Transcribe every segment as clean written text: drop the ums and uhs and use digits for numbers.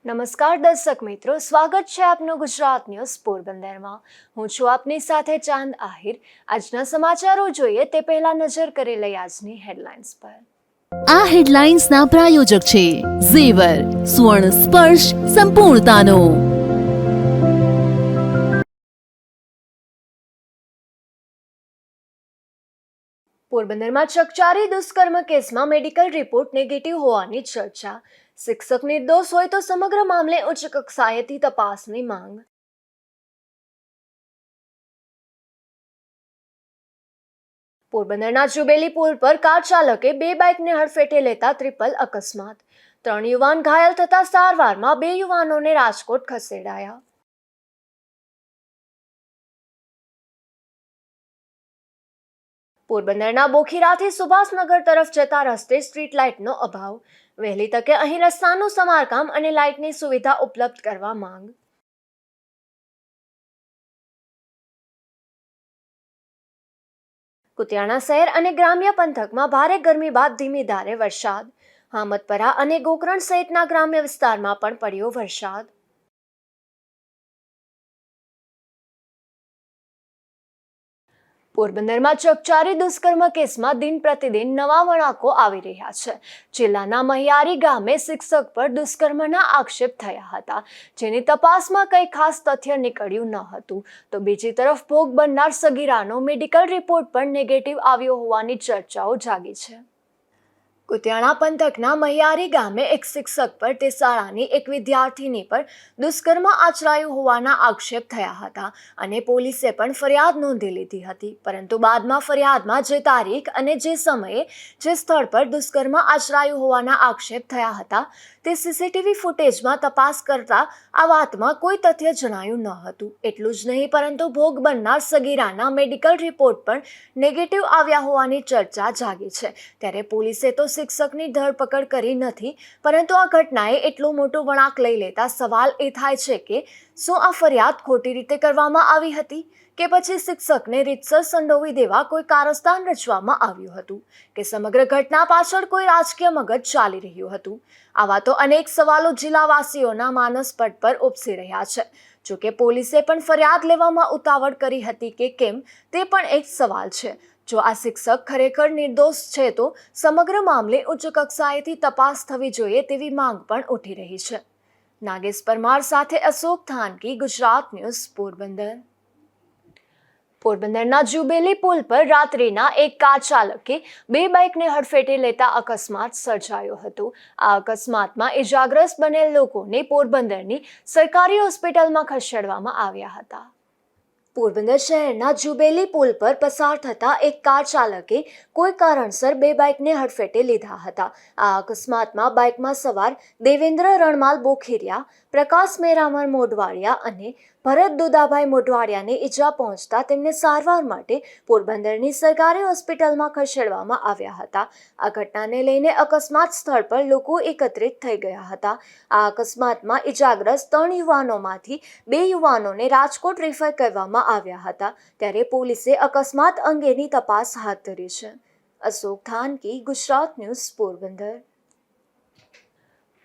નમસ્કાર દર્શક મિત્રો, સ્વાગત છે આપનું ગુજરાત ન્યૂઝ પોરબંદરમાં। હું છું આપની સાથે ચાંદ આહિર। આજના સમાચારો જોઈએ તે પહેલા નજર કરી લઈએ આજની હેડલાઇન્સ પર। આ હેડલાઇન્સના પ્રાયોજક છે ઝેવર, સુવર્ણ સ્પર્શ સંપૂર્ણતાનો। પોરબંદરમાં ચકચારી દુષ્કર્મ કેસમાં મેડિકલ રિપોર્ટ નેગેટિવ હોવાની ચર્ચા। શિક્ષક નિર્દોષ હોય તો સમગ્ર મામલે ઉચ્ચ કક્ષાએથી તપાસની માંગ। પોરબંદરના જુબેલી પુલ પર કાર ચાલકે બે બાઇકને હડફેટે લેતા ટ્રિપલ અકસ્માત। 3 યુવાન ઘાયલ થતા સારવારમાં 2 યુવાનોને રાજકોટ ખસેડાયા। પોરબંદરના બોખીરાથી સુભાષનગર તરફ જતા રસ્તે સ્ટ્રીટ લાઇટનો અભાવ। વહેલી તકે અહીં રસ્તાનું સમારકામ અને લાઇટની સુવિધા ઉપલબ્ધ કરવા માંગ। કુતિયાણા શહેર અને ગ્રામ્ય પંથકમાં ભારે ગરમી બાદ ધીમી ધારે વરસાદ। હામદપરા અને ગોકરણ સહિતના ગ્રામ્ય વિસ્તારમાં પણ પડ્યો વરસાદ। પોરબંદરમાં ચકચારી દુષ્કર્મ કેસમાં દિન પ્રતિદિન નવા વળાંકો આવી રહ્યા છે। જિલ્લાના મહિયારી ગામે શિક્ષક પર દુષ્કર્મના આક્ષેપ થયા હતા, જેની તપાસમાં કંઈ ખાસ તથ્ય નીકળ્યું ન હતું, તો બીજી તરફ ભોગ બનનાર સગીરાનો મેડિકલ રિપોર્ટ પણ નેગેટિવ આવ્યો હોવાની ચર્ચાઓ જાગી છે। કુતિયાણા પંથકના મહિયારી ગામે એક શિક્ષક પર તે શાળાની એક વિદ્યાર્થીની પર દુષ્કર્મ આચરાયું હોવાના આક્ષેપ થયા હતા અને પોલીસે પણ ફરિયાદ નોંધી લીધી હતી, પરંતુ બાદમાં ફરિયાદમાં જે તારીખ અને જે સમયે જે સ્થળ પર દુષ્કર્મ આચરાયું હોવાના આક્ષેપ થયા હતા તે સીસીટીવી ફૂટેજમાં તપાસ કરતા આ વાતમાં કોઈ તથ્ય જણાયું ન હતું। એટલું જ નહીં, પરંતુ ભોગ બનનાર સગીરાના મેડિકલ રિપોર્ટ પણ નેગેટિવ આવ્યા હોવાની ચર્ચા જાગી છે। ત્યારે પોલીસે તો શિક્ષકની ધરપકડ કરી નથી, પરંતુ આ ઘટનાએ એટલો મોટો વળાંક લઈ લેતા સવાલ એ થાય છે કે શું આ ફરિયાદ ખોટી રીતે કરવામાં આવી હતી કે પછી શિક્ષકને રીતસર સંડોવી દેવા કોઈ કારસ્તાન રચવામાં આવ્યું હતું કે સમગ્ર ઘટના પાછળ કોઈ રાજકીય મગજ ચાલી રહ્યું હતું? આવા તો અનેક સવાલો જિલ્લાવાસીઓના માનસ પટ પર ઉપસી રહ્યા છે। જોકે પોલીસે પણ ફરિયાદ લેવામાં ઉતાવળ કરી હતી કે કેમ તે પણ એક સવાલ છે। જો આ શિક્ષક ખરેખર નિર્દોષ છે તો સમગ્ર મામલે ઉચ્ચ કક્ષાએથી તપાસ થવી જોઈએ તેવી માંગ પણ ઉઠી રહી છે। નાગેશ પરમાર સાથે અશોક થાનકી, ગુજરાત ન્યૂઝ, પોરબંદર। પોરબંદરના જુબેલી પુલ પર રાત્રિના એક કાર ચાલકે બે બાઇકને હડફેટે લેતા અકસ્માત સર્જાયો હતો। આ અકસ્માતમાં ઇજાગ્રસ્ત બનેલ લોકોને પોરબંદરની સરકારી હોસ્પિટલમાં ખસેડવામાં આવ્યા હતા। પોરબંદર શહેરના જુબેલી પુલ પર પસાર થતા એક કાર ચાલકે કોઈ કારણસર બે બાઇકને હડફેટે લીધા હતા। આ અકસ્માતમાં બાઇકમાં સવાર દેવેન્દ્ર રણમાલ બોખીરિયા, પ્રકાશ મેરામર મોઢવાડિયા અને ભરત દુદાભાઈ મોઢવાડિયાને ઈજા પહોંચતા તેમને સારવાર માટે પોરબંદરની સરકારી હોસ્પિટલમાં ખસેડવામાં આવ્યા હતા। આ ઘટનાને લઈને અકસ્માત સ્થળ પર લોકો એકત્રિત થઈ ગયા હતા। આ અકસ્માતમાં ઈજાગ્રસ્ત 3 યુવાનોમાંથી 2 યુવાનોને રાજકોટ રેફર કરવામાં આવ્યા હતા। ત્યારે પોલીસે અકસ્માત અંગેની તપાસ હાથ ધરી છે। અશોક થાનકી, ગુજરાત ન્યૂઝ, પોરબંદર।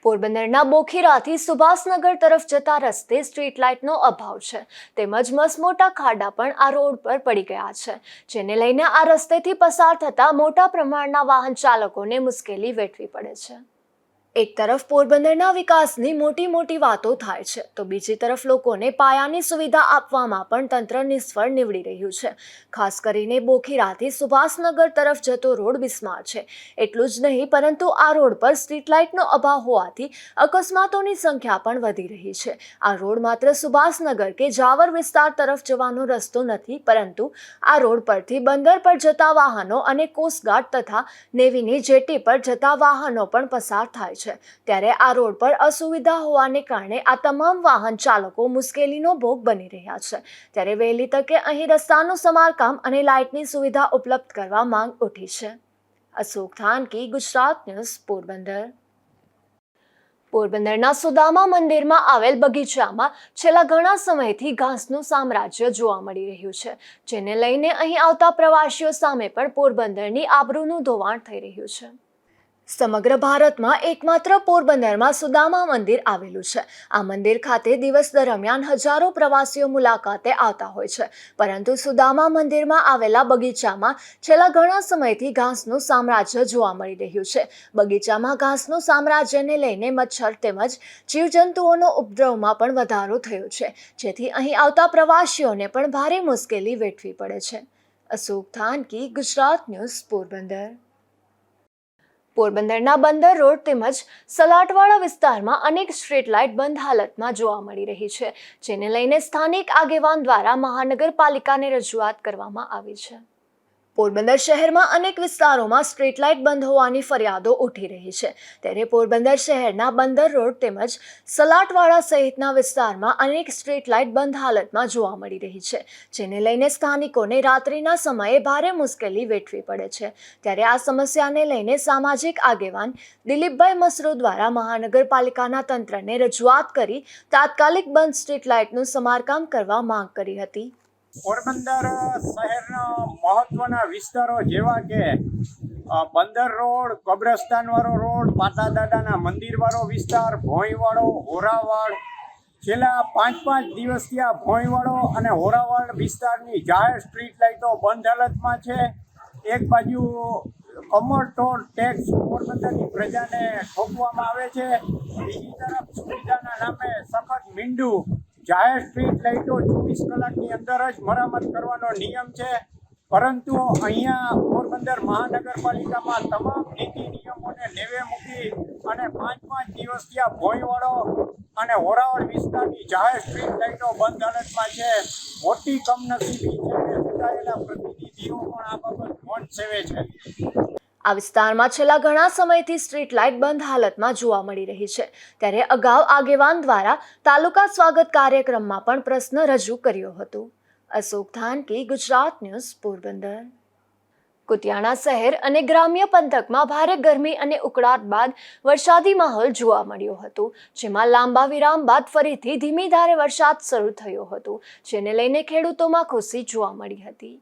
પોરબંદરના બોખીરાથી સુભાષનગર તરફ જતા રસ્તે સ્ટ્રીટ લાઇટનો અભાવ છે, તેમજ મસમોટા ખાડા પણ આ રોડ પર પડી ગયા છે, જેને લઈને આ રસ્તેથી પસાર થતા મોટા પ્રમાણના વાહન ચાલકોને મુશ્કેલી વેઠવી પડે છે। એક તરફ પોરબંદરના વિકાસની મોટી વાતો થાય છે, તો બીજી તરફ લોકોને પાયાની સુવિધા આપવામાં પણ તંત્ર નિષ્ફળ નીવડી રહ્યું છે। ખાસ કરીને બોખીરાથી સુભાષનગર તરફ જતો રોડ બિસ્માર છે। એટલું જ નહીં, પરંતુ આ રોડ પર સ્ટ્રીટ લાઇટનો અભાવ હોવાથી અકસ્માતોની સંખ્યા પણ વધી રહી છે। આ રોડ માત્ર સુભાષનગર કે જાવર વિસ્તાર તરફ જવાનો રસ્તો નથી, પરંતુ આ રોડ પરથી બંદર પર જતા વાહનો અને કોસ્ટગાર્ડ તથા નેવીની જેટી પર જતા વાહનો પણ પસાર થાય છે। ત્યારે આ રોડ પર અસુવિધા હોવાને કારણે આ તમામ વાહન ચાલકો મુશ્કેલીનો ભોગ બની રહ્યા છે। ત્યારે વહેલી તકે અહીં રસ્તાનું સમારકામ અને લાઇટની સુવિધા ઉપલબ્ધ કરવા માંગ ઉઠી છે। અશોક થાનકી, ગુજરાત ન્યૂઝ, પોરબંદર। પોરબંદરના સુદામા મંદિરમાં આવેલ બગીચામાં છેલ્લા ઘણા સમયથી ઘાસનું સામ્રાજ્ય જોવા મળી રહ્યું છે, જેને લઈને અહીં આવતા પ્રવાસીઓ સામે પણ પોરબંદરની આબરૂનું ધોવાણ થઈ રહ્યું છે। સમગ્ર ભારતમાં એકમાત્ર પોરબંદરમાં સુદામા મંદિર આવેલું છે. આ મંદિર ખાતે દિવસ દરમિયાન હજારો પ્રવાસીઓ મુલાકાતે આવતા હોય છે, પરંતુ સુદામા મંદિરમાં આવેલા બગીચામાં છેલ્લા ઘણા સમયથી ઘાસનું સામ્રાજ્ય જોવા મળી રહ્યું છે. બગીચામાં ઘાસનું સામ્રાજ્યને લઈને મચ્છર તેમજ જીવજંતુઓનો ઉપદ્રવમાં પણ વધારો થયો છે, જેથી અહીં આવતા પ્રવાસીઓને પણ ભારે મુશ્કેલી વેઠવી પડે છે. અશોક થાનકી, ગુજરાત ન્યૂઝ, પોરબંદર. પોરબંદરના બંદર રોડ તેમજ સલાટવાડા વિસ્તારમાં અનેક સ્ટ્રીટ લાઇટ બંધ હાલતમાં જોવા મળી રહી છે, જેને લઈને સ્થાનિક આગેવાન દ્વારા મહાનગરપાલિકાને રજૂઆત કરવામાં આવી છે. પોરબંદર શહેરમાં અનેક વિસ્તારોમાં સ્ટ્રીટ લાઇટ બંધ હોવાની ફરિયાદો ઉઠી રહી છે, ત્યારે પોરબંદર શહેરના બંદર રોડ તેમજ સલાટવાડા સહિતના વિસ્તારમાં અનેક સ્ટ્રીટ લાઇટ બંધ હાલતમાં જોવા મળી રહી છે, જેને લઈને સ્થાનિકોને રાત્રિના સમયે ભારે મુશ્કેલી વેઠવી પડે છે. ત્યારે આ સમસ્યાને લઈને સામાજિક આગેવાન દિલીપભાઈ મસરૂ દ્વારા મહાનગરપાલિકાના તંત્રને રજૂઆત કરી તાત્કાલિક બંધ સ્ટ્રીટ લાઇટનું સમારકામ કરવા માંગ કરી હતી. પોરબંદર શહેરના મહત્વના વિસ્તારો જેવા કે બંદર રોડ, કબ્રસ્તાનવાળો રોડ, પાટા દાદાના મંદિરવાળો વિસ્તાર, ભોંયવાળો, હોરાવાડ, છેલ્લા 5 દિવસથી આ ભોંયવાળો અને હોરાવાડ વિસ્તારની જાહેર સ્ટ્રીટ લાઇટો બંધ હાલતમાં છે. એક બાજુ કમરતોડ ટેક્સ પોરબંદરની પ્રજાને ઠોકવામાં આવે છે, બીજી તરફ સુવિધાના નામે સખત મીંડું. જાહેર સ્ટ્રીટ લાઇટો 24 કલાકની અંદર જ મરામત કરવાનો નિયમ છે, પરંતુ અહીંયા પોરબંદર મહાનગરપાલિકામાં તમામ નીતિ નિયમોને નેવે મૂકી અને 5 દિવસથી આ ભોંયવાળો અને હોરાવાડ વિસ્તારની જાહેર સ્ટ્રીટ લાઇટો બંધ હાલતમાં છે. મોટી કમનસીબી છે અને ચૂંટાયેલા પ્રતિનિધિઓ પણ આ બાબત નોંધ સેવે છે. આ વિસ્તારમાં છેલ્લા ઘણા સમયથી સ્ટ્રીટ લાઇટ બંધ હાલતમાં જોવા મળી રહી છે, ત્યારે અગાઉ આગેવાન દ્વારા તાલુકા સ્વાગત કાર્યક્રમમાં પણ પ્રશ્ન રજૂ કર્યો હતો. અશોક થાનકી, ગુજરાત ન્યૂઝ, પોરબંદર. કુતિયાણા શહેર અને ગ્રામ્ય પંથકમાં ભારે ગરમી અને ઉકળાટ બાદ વરસાદી માહોલ જોવા મળ્યો હતો, જેમાં લાંબા વિરામ બાદ ફરીથી ધીમી ધારે વરસાદ શરૂ થયો હતો, જેને લઈને ખેડૂતોમાં ખુશી જોવા મળી હતી.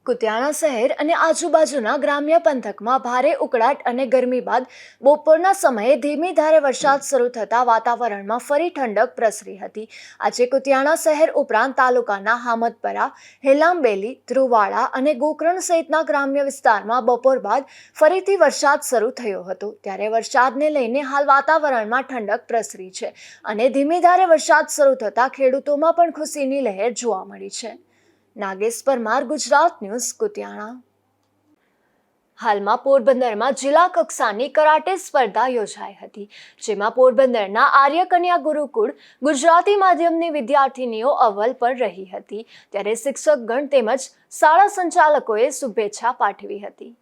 કુતિયાણા શહેર અને આજુબાજુના ગ્રામ્ય પંથકમાં ભારે ઉકળાટ અને ગરમી બાદ બપોરના સમયે ધીમી ધારે વરસાદ શરૂ થતાં વાતાવરણમાં ફરી ઠંડક પ્રસરી હતી. આજે કુતિયાણા શહેર ઉપરાંત તાલુકાના હામદપરા, હેલામબેલી, ધ્રુવાડા અને ગોકરણ સહિતના ગ્રામ્ય વિસ્તારમાં બપોર બાદ ફરીથી વરસાદ શરૂ થયો હતો, ત્યારે વરસાદને લઈને હાલ વાતાવરણમાં ઠંડક પ્રસરી છે અને ધીમી ધારે વરસાદ શરૂ થતાં ખેડૂતોમાં પણ ખુશીની લહેર જોવા મળી છે. નાગેશ પરમાર, ગુજરાત ન્યૂઝ, કુતિયાણા. હાલમાં પોરબંદરમાં જિલ્લા કક્ષાની કરાટે સ્પર્ધા યોજાઈ હતી, જેમાં પોરબંદરના આર્ય કન્યા ગુરુકુળ ગુજરાતી માધ્યમની વિદ્યાર્થીનીઓ અવ્વલ પર રહી હતી, ત્યારે શિક્ષકગણ તેમજ શાળા સંચાલકોએ શુભેચ્છા પાઠવી હતી.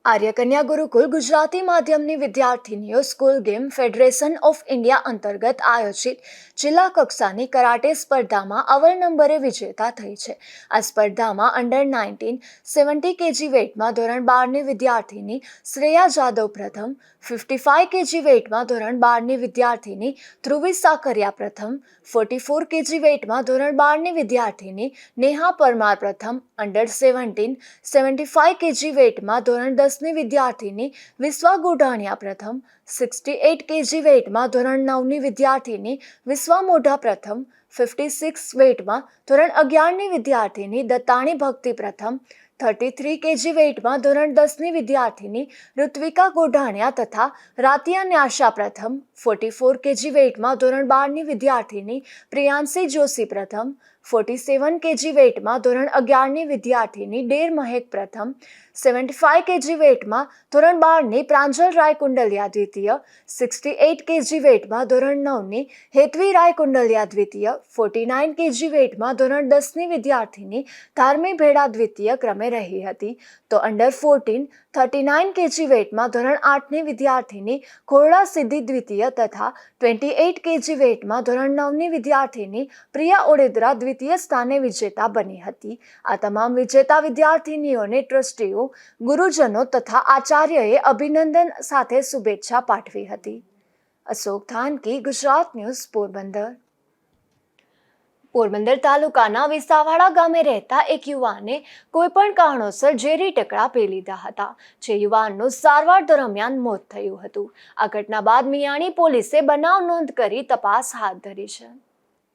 આર્ય કન્યા ગુરુકુલ ગુજરાતી માધ્યમની વિદ્યાર્થીનીઓ school game federation of India અંતર્ગત આયોજિત જિલ્લા કક્ષાની કરાટે સ્પર્ધામાં અવ્વલ નંબરે વિજેતા થઈ છે. આ સ્પર્ધામાં અંડર 19 70 kg વેઇટમાં ધોરણ 12ની વિદ્યાર્થીની શ્રેયા જાદવ પ્રથમ, 55 kg વેઇટમાં ધોરણ 12ની વિદ્યાર્થીની ધ્રુવી સાકરિયા પ્રથમ, 44 kg વેઇટમાં ધોરણ 12ની વિદ્યાર્થીની નેહા પરમાર પ્રથમ, અંડર 17 75 kg વેઇટમાં ધોરણ 10ની વિદ્યાર્થીની વિશ્વા ગોઢાણીયા પ્રથમ, 68 kg વેઇટમાં ધોરણ 9ની વિદ્યાર્થીની વિશ્વા મોઢા પ્રથમ, 56 વેઇટમાં ધોરણ 11ની વિદ્યાર્થીની દત્તાણી ભક્તિ પ્રથમ, 33 kg વેઇટમાં ધોરણ 10ની વિદ્યાર્થીની ઋત્વિકા ગોઢાણીયા તથા રાતિયા ન્યાશા પ્રથમ, 44 kg વેઇટમાં ધોરણ 12ની વિદ્યાર્થીની પ્રિયાંશી જોશી પ્રથમ, 47 kg વેઇટમાં ધોરણ 11ની વિદ્યાર્થીની ડેર મહેક પ્રથમ, 75 kg વેઇટમાં ધોરણ 12ની પ્રાંજલ રાય કુંડલિયા દ્વિતીય, 68 kg વેઇટમાં ધોરણ 9ની હેતવી રાય કુંડલિયા દ્વિતીય, 49 kg વેઇટમાં ધોરણ 10ની વિદ્યાર્થીની ધાર્મી ભેડા દ્વિતીય ક્રમે રહી હતી, તો અંડર 14 39 kg વેઇટમાં ધોરણ 8ની વિદ્યાર્થીની ખોરડા સિદ્ધિ દ્વિતીય તથા 28 kg વેઇટમાં ધોરણ 9ની વિદ્યાર્થીની પ્રિયા ઓડેદરા દ્વિતીય સ્થાને વિજેતા બની હતી. આ તમામ વિજેતા વિદ્યાર્થીનીઓને ટ્રસ્ટીઓ, ગુરુજનો તથા આચાર્યએ અભિનંદન સાથે શુભેચ્છા પાઠવી હતી. અશોક થાનકી, ગુજરાત ન્યૂઝ, પોરબંદર. પોરબંદર તાલુકાના વિસાવાડા ગામે રહેતા એક યુવાને કોઈપણ કારણોસર ઝેરી ટકરા પી લીધા હતા, જે યુવાનનું સારવાર દરમિયાન મોત થયું હતું. આ ઘટના બાદ મિયાણી પોલીસે બનાવ નોંધ કરી તપાસ હાથ ધરી છે.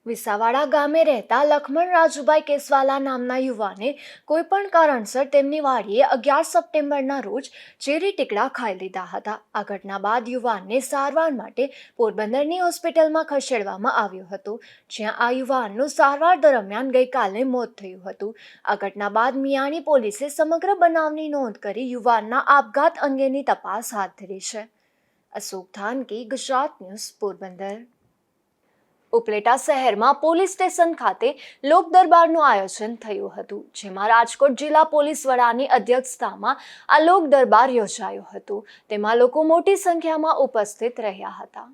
વિસાવાડા ગામે રહેતા લખમણ રાજુભાઈ કેસવાલા નામના યુવાને કોઈપણ કારણસર તેમની વાડીએ 11 સપ્ટેમ્બરના રોજ ઝેરી ટીકડા ખાઈ લીધા હતા. આ ઘટના બાદ યુવાનને સારવાર માટે પોરબંદરની હોસ્પિટલમાં ખસેડવામાં આવ્યો હતો, જ્યાં આ યુવાનનું સારવાર દરમિયાન ગઈકાલે મોત થયું હતું. આ ઘટના બાદ મિયાણી પોલીસે સમગ્ર બનાવની નોંધ કરી યુવાનના આપઘાત અંગેની તપાસ હાથ ધરી છે. અશોક થાનકી, ગુજરાત ન્યૂઝ, પોરબંદર. ઉપલેટા શહેરમાં પોલીસ સ્ટેશન ખાતે લોક દરબારનું આયોજન થયું હતું, જેમાં રાજકોટ જિલ્લા પોલીસ વડાની અધ્યક્ષતામાં આ લોક દરબાર યોજાયો હતો. તેમાં લોકો મોટી સંખ્યામાં ઉપસ્થિત રહ્યા હતા.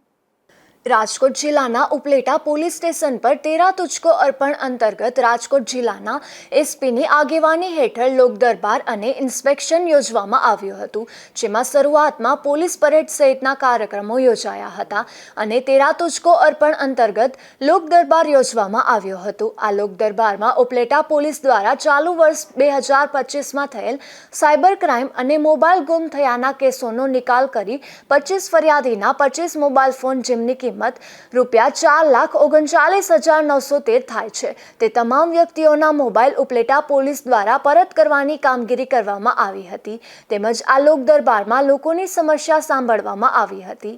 રાજકોટ જિલ્લાના ઉપલેટા પોલીસ સ્ટેશન પર તેરા તુજકો અર્પણ અંતર્ગત રાજકોટ જિલ્લાના એસપીની આગેવાની હેઠળ લોક દરબાર અને ઇન્સ્પેક્શન યોજવામાં આવ્યું હતું, જેમાં શરૂઆતમાં પોલીસ પરેડ સહિતના કાર્યક્રમો યોજાયા હતા અને તેરા તુજકો અર્પણ અંતર્ગત લોક દરબાર યોજવામાં આવ્યો હતો. આ લોક દરબારમાં ઉપલેટા પોલીસ દ્વારા ચાલુ વર્ષ 2025માં થયેલ સાયબર ક્રાઇમ અને મોબાઈલ ગુમ થયાના કેસોનો નિકાલ કરી 25 ફરિયાદીના 25 મોબાઈલ ફોન, જેમની કિંમત રૂપિયા 4,39,913 થાય છે, તે તમામ વ્યક્તિઓના મોબાઈલ ઉપલેટા પોલીસ દ્વારા પરત કરવાની કામગીરી કરવામાં આવી હતી. તેમજ આ લોક દરબારમાં લોકોની સમસ્યા સાંભળવામાં આવી હતી.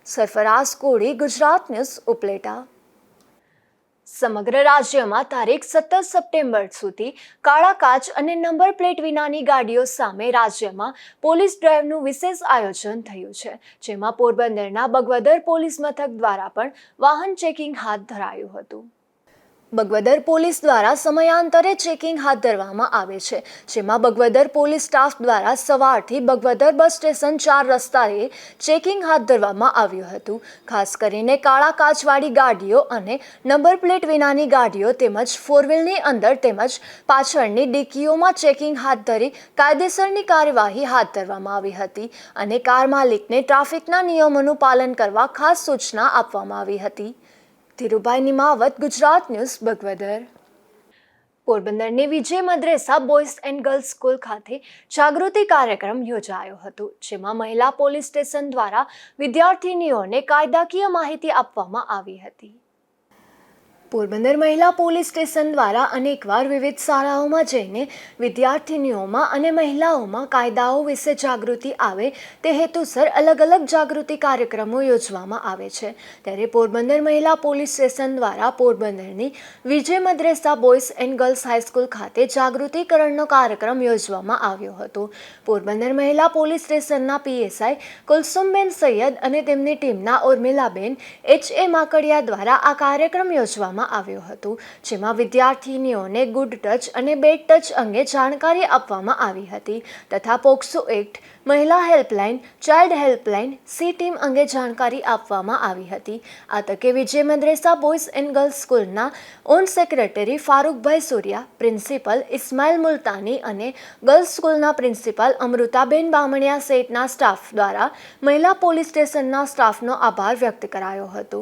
સરફરાઝ કોડી, ગુજરાત ન્યૂઝ, ઉપલેટા. સમગ્ર રાજ્યમાં તારીખ 17 સપ્ટેમ્બર સુધી કાળા કાચ અને નંબર પ્લેટ વિનાની ગાડીઓ સામે રાજ્યમાં પોલીસ ડ્રાઇવનું વિશેષ આયોજન થયું છે, જેમાં પોરબંદરના બગવદર પોલીસ મથક દ્વારા પણ વાહન ચેકિંગ હાથ ધરાયું હતું. બગવદર પોલીસ દ્વારા સમયાંતરે ચેકિંગ હાથ ધરવામાં આવે છે, જેમાં બગવદર પોલીસ સ્ટાફ દ્વારા સવારથી બગવદર બસ સ્ટેશન 4 રસ્તાએ ચેકિંગ હાથ ધરવામાં આવ્યું હતું. ખાસ કરીને કાળા કાચવાળી ગાડીઓ અને નંબર પ્લેટ વિનાની ગાડીઓ તેમજ 4 વ્હીલની અંદર તેમજ પાછળની ડિક્કીઓમાં ચેકિંગ હાથ ધરી કાયદેસરની કાર્યવાહી હાથ ધરવામાં આવી હતી અને કાર માલિકને ટ્રાફિકના નિયમોનું પાલન કરવા ખાસ સૂચના આપવામાં આવી હતી. ધીરુભાઈ નિમાવત, ગુજરાત ન્યૂઝ, બગવદર. પોરબંદરની વિજય Madresa boys and girls school ખાતે જાગૃતિ કાર્યક્રમ યોજાયો હતો, જેમાં મહિલા પોલીસ સ્ટેશન દ્વારા વિદ્યાર્થીનીઓને કાયદાકીય માહિતી આપવામાં આવી હતી. પોરબંદર મહિલા પોલીસ સ્ટેશન દ્વારા અનેકવાર વિવિધ શાળાઓમાં જઈને વિદ્યાર્થીનીઓમાં અને મહિલાઓમાં કાયદાઓ વિશે જાગૃતિ આવે તે હેતુસર અલગ અલગ જાગૃતિ કાર્યક્રમો યોજવામાં આવે છે. ત્યારે પોરબંદર મહિલા પોલીસ સ્ટેશન દ્વારા પોરબંદરની વિજય Madresa boys and girls high school ખાતે જાગૃતિકરણનો કાર્યક્રમ યોજવામાં આવ્યો હતો. પોરબંદર મહિલા પોલીસ સ્ટેશનના પીએસઆઈ કુલસુમબેન સૈયદ અને તેમની ટીમના ઉર્મિલાબેન H.A. માકડિયા દ્વારા આ કાર્યક્રમ યોજવામાં આવ્યો હતો, જેમાં વિદ્યાર્થીનીઓને ગુડ ટચ અને બેડ ટચ અંગે જાણકારી આપવામાં આવી હતી તથા પોક્સો એક્ટ, મહિલા helpline, child helpline, C team અંગે જાણકારી આપવામાં આવી હતી. આ તકે Vijay Madresa boys and girls સ્કૂલના on secretary Farukbhai Suriya, principal Ismail Multani અને ગર્લ્સ સ્કૂલના પ્રિન્સિપલ અમૃતાબેન બામણિયા સહિતના સ્ટાફ દ્વારા મહિલા પોલીસ સ્ટેશનના સ્ટાફનો આભાર વ્યક્ત કરાયો હતો.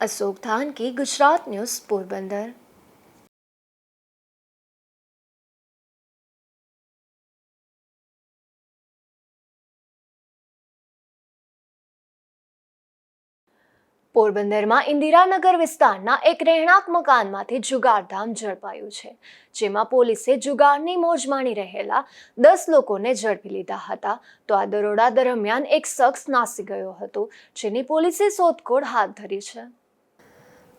અશોક થાનકી, ગુજરાત ન્યૂઝ, પોરબંદર. પોરબંદરમાં ઇન્દિરાનગર વિસ્તારના એક રહેણાંક મકાનમાંથી જુગારધામ ઝડપાયું છે, જેમાં પોલીસે જુગારની મોજ માણી રહેલા 10 લોકોને ઝડપી લીધા હતા. તો આ દરોડા દરમિયાન એક શખ્સ નાસી ગયો હતો, જેની પોલીસે શોધખોળ હાથ ધરી છે.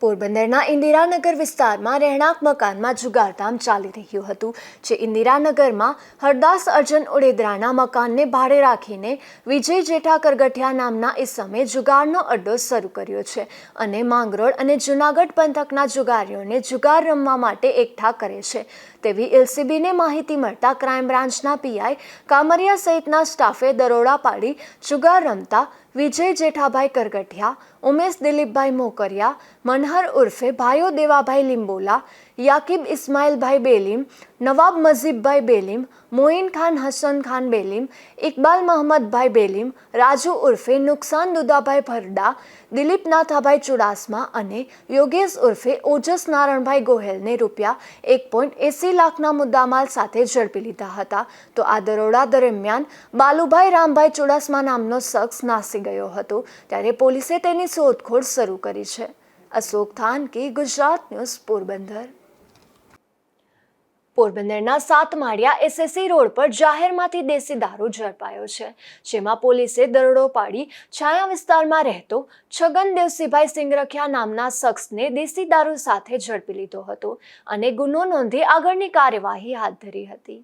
પોરબંદરના ઇન્દિરાનગર વિસ્તારમાં રહેણાંક મકાનમાં જુગારધામ ચાલી રહ્યું હતું, જે ઇન્દિરાનગરમાં હરદાસ અર્જન ઓડેદરાના મકાનને ભાડે રાખીને વિજય જેઠા કરગઠિયા નામના ઇસમે જુગારનો અડ્ડો શરૂ કર્યો છે અને માંગરોળ અને જૂનાગઢ પંથકના જુગારીઓને જુગાર રમવા માટે એકઠા કરે છે તેવી એલસીબીને માહિતી મળતા ક્રાઇમ બ્રાન્ચના પીઆઈ કામરિયા સહિતના સ્ટાફે દરોડા પાડી જુગાર રમતા વિજય જેઠાભાઈ કરગઠિયા, ઉમેશ દિલીપભાઈ મોકરિયા, મનહર ઉર્ફે ભાઈઓ દેવાભાઈ લીંબોલા, યાકિબ ઇસ્માઇલભાઈ બેલીમ, નવાબ મઝીબભાઈ બેલીમ, મોઇન ખાન હસન ખાન બેલીમ, ઇકબાલ મહમ્મદભાઈ બેલીમ, રાજુ ઉર્ફે નુકસાન દુદાભાઈ ભરડા, દિલીપ નાથાભાઈ ચુડાસમા અને યોગેશ ઉર્ફે ઓજસ નારણભાઈ ગોહેલને ₹1.80 લાખના મુદ્દામાલ સાથે ઝડપી લીધા હતા. તો આ દરોડા દરમિયાન બાલુભાઈ રામભાઈ ચુડાસમા નામનો શખ્સ નાસી ગયો હતો, ત્યારે પોલીસે તેની શોધખોળ શરૂ કરી છે. અશોક થાનકી, ગુજરાત ન્યૂઝ, પોરબંદર. પોરબંદરના સાતમાળિયા SSC રોડ પર જાહેરમાંથી દેશી દારૂ ઝડપાયો છે, જેમાં પોલીસે દરોડો પાડી છાયા વિસ્તારમાં રહેતો છગન દેવસીભાઈ સિંગરખિયા નામના શખ્સને દેશી દારૂ સાથે ઝડપી લીધો હતો અને ગુનો નોંધી આગળની કાર્યવાહી હાથ ધરી હતી.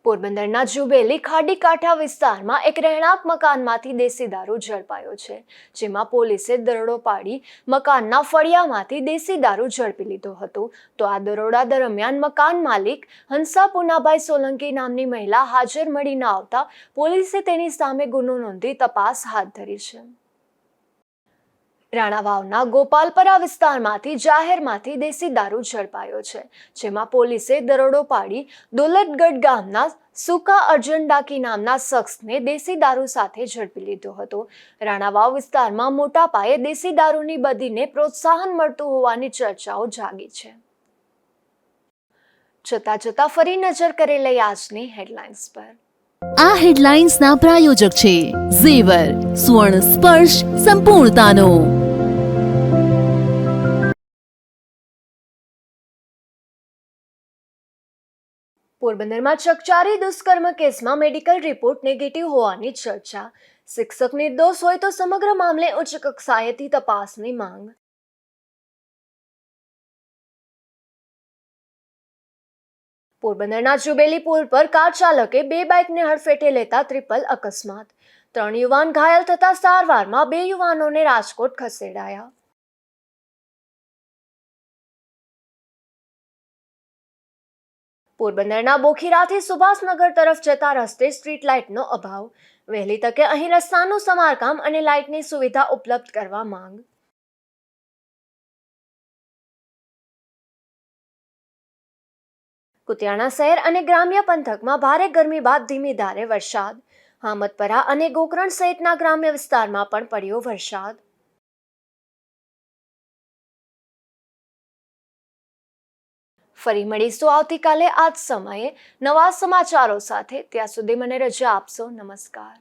પોરબંદરના જુબેલી ખાડી કાંઠા વિસ્તારમાં એક રહેણાંક મકાનમાંથી દેશી દારૂ ઝડપાયો છે, જેમાં પોલીસે દરોડો પાડી મકાનના ફળિયામાંથી દેશી દારૂ ઝડપી લીધો હતો. તો આ દરોડા દરમિયાન મકાન માલિક હંસા પૂનાભાઈ સોલંકી નામની મહિલા હાજર મળી ન આવતા પોલીસે તેની સામે ગુનો નોંધી તપાસ હાથ ધરી છે. રાણાવાવના ગોપાલપરા વિસ્તારમાંથી જાહેરમાંથી દેશી દારૂ ઝડપાયો છે, જેમાં પોલીસે દરોડો પાડી દોલતગઢ ગામના સુકા અર્જન ડાકી નામના શખ્સને દેશી દારૂ સાથે ઝડપી લીધો હતો. રાણાવાવ વિસ્તારમાં મોટા પાયે દેશી દારૂની બદીને પ્રોત્સાહન મળતું હોવાની ચર્ચાઓ જાગી છે. જતા ફરી નજર કરી લઈએ આજની હેડલાઇન્સ પર. આ હેડલાઇન્સના પ્રાયોજક છે ઝેવર, સુવર્ણ સ્પર્શ સંપૂર્ણતાનો. પોરબંદરમાં ચકચારી દુષ્કર્મ કેસમાં મેડિકલ રિપોર્ટ નેગેટિવ હોવાની ચર્ચા. શિક્ષક નિર્દોષ હોય તો સમગ્ર મામલે ઉચ્ચ કક્ષાએથી તપાસની માંગ. પોરબંદરના જુબેલી પુલ પર કાર ચાલકે 2 બાઇકને હડફેટે લેતા ટ્રિપલ અકસ્માત. 3 યુવાન ઘાયલ થતા સારવારમાં 2 યુવાનોને રાજકોટ ખસેડાયા. પોરબંદરના બોખીરાથી સુભાષનગર તરફ જતા રસ્તે સ્ટ્રીટ લાઇટનો અભાવ. વહેલી તકે અહીં રસ્તાનું સમારકામ અને લાઇટની સુવિધા ઉપલબ્ધ કરવા માંગ. કુતિયાણા શહેર અને ગ્રામ્ય પંથકમાં ભારે ગરમી બાદ ધીમી ધારે વરસાદ. હામદપરા અને ગોકરણ સહિતના ગ્રામ્ય વિસ્તારમાં પણ પડ્યો વરસાદ. ફરી મળીશું આવતીકાલે આ જ સમયે નવા સમાચારો સાથે. ત્યાં સુધી મને રજા આપશો. નમસ્કાર.